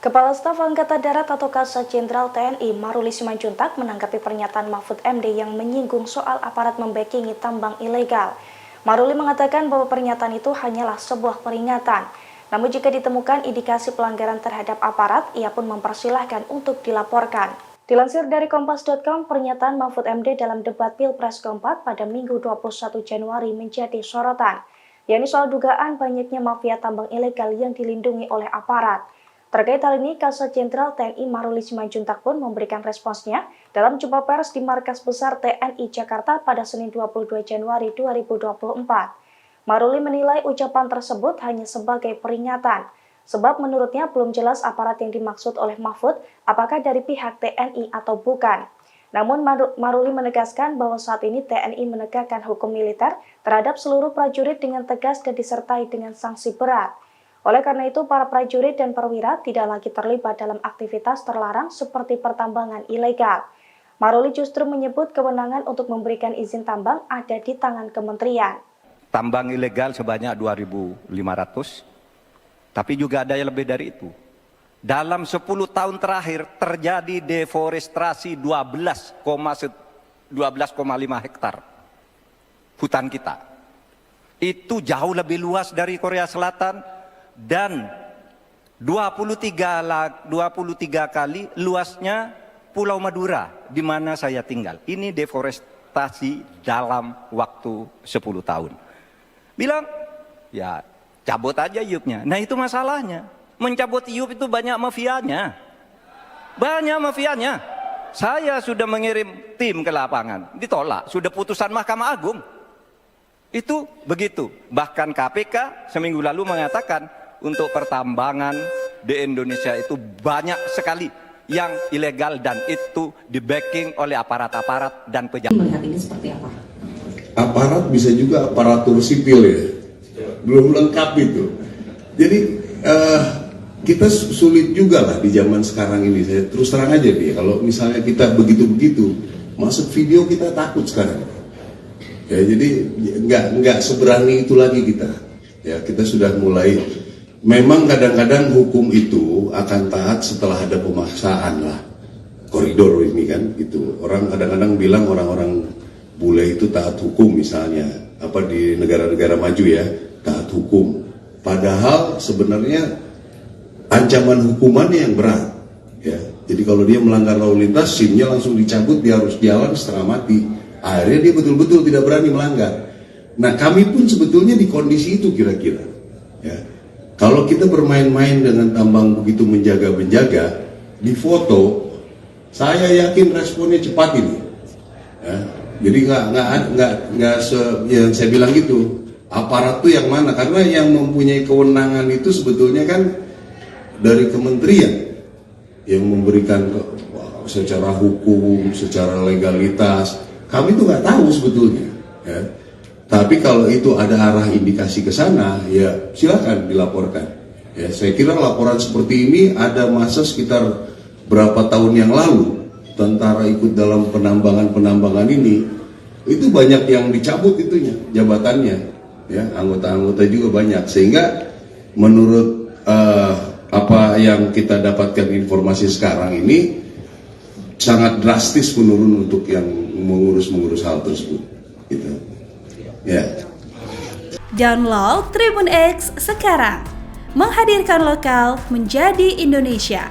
Kepala Staf Angkatan Darat atau Kasat Jenderal TNI Maruli Simanjuntak menanggapi pernyataan Mahfud MD yang menyinggung soal aparat membackingi tambang ilegal. Maruli mengatakan bahwa pernyataan itu hanyalah sebuah peringatan. Namun jika ditemukan indikasi pelanggaran terhadap aparat, ia pun mempersilahkan untuk dilaporkan. Dilansir dari Kompas.com, pernyataan Mahfud MD dalam debat Pilpres keempat pada Minggu 21 Januari menjadi sorotan, yakni soal dugaan banyaknya mafia tambang ilegal yang dilindungi oleh aparat. Terkait hal ini, Kasat Jenderal TNI Maruli Simanjuntak pun memberikan responsnya dalam jumpa pers di Markas Besar TNI Jakarta pada Senin 22 Januari 2024. Maruli menilai ucapan tersebut hanya sebagai peringatan, sebab menurutnya belum jelas aparat yang dimaksud oleh Mahfud apakah dari pihak TNI atau bukan. Namun Maruli menegaskan bahwa saat ini TNI menegakkan hukum militer terhadap seluruh prajurit dengan tegas dan disertai dengan sanksi berat. Oleh karena itu, para prajurit dan perwira tidak lagi terlibat dalam aktivitas terlarang seperti pertambangan ilegal. Maruli justru menyebut kewenangan untuk memberikan izin tambang ada di tangan kementerian. Tambang ilegal sebanyak 2.500, tapi juga ada yang lebih dari itu. Dalam 10 tahun terakhir terjadi deforestasi 12,5 hektar hutan kita. Itu jauh lebih luas dari Korea Selatan. Dan 23 kali luasnya Pulau Madura di mana saya tinggal. Ini deforestasi dalam waktu 10 tahun. Bilang, ya cabut aja iupnya. Nah itu masalahnya. Mencabut iup itu banyak mafianya. Banyak mafianya. Saya sudah mengirim tim ke lapangan. Ditolak. Sudah putusan Mahkamah Agung. Itu begitu. Bahkan KPK seminggu lalu mengatakan, untuk pertambangan di Indonesia itu banyak sekali yang ilegal dan itu di-backing oleh aparat-aparat dan pejabat. Melihat ini seperti apa? Aparat bisa juga aparatur sipil ya, belum lengkap itu. Jadi kita sulit juga lah di zaman sekarang ini. Saya terus terang aja nih, kalau misalnya kita begitu-begitu masuk video kita takut sekarang. Ya jadi nggak seberani itu lagi kita. Ya kita sudah mulai. Memang kadang-kadang hukum itu akan taat setelah ada pemaksaan lah. Koridor ini kan gitu. Orang kadang-kadang bilang orang-orang bule itu taat hukum misalnya. Apa di negara-negara maju ya, taat hukum. Padahal sebenarnya ancaman hukumannya yang berat. Ya. Jadi kalau dia melanggar lalu lintas, SIM-nya langsung dicabut, dia harus jalan setengah mati. Akhirnya dia betul-betul tidak berani melanggar. Nah kami pun sebetulnya di kondisi itu kira-kira. Ya. Kalau kita bermain-main dengan tambang begitu menjaga-menjaga, di foto, saya yakin responnya cepat ini. Ya, jadi nggak yang saya bilang gitu. Aparat itu yang mana? Karena yang mempunyai kewenangan itu sebetulnya kan dari kementerian yang memberikan secara hukum, secara legalitas. Kami itu nggak tahu sebetulnya. Ya. Tapi kalau itu ada arah indikasi ke sana, ya silakan dilaporkan. Ya, saya kira laporan seperti ini ada masa sekitar berapa tahun yang lalu, tentara ikut dalam penambangan ini, itu banyak yang dicabut itunya, jabatannya, ya anggota-anggota juga banyak. Sehingga menurut apa yang kita dapatkan informasi sekarang ini, sangat drastis menurun untuk yang mengurus hal tersebut. Gitu. Ya. Download Tribun X sekarang, menghadirkan lokal menjadi Indonesia.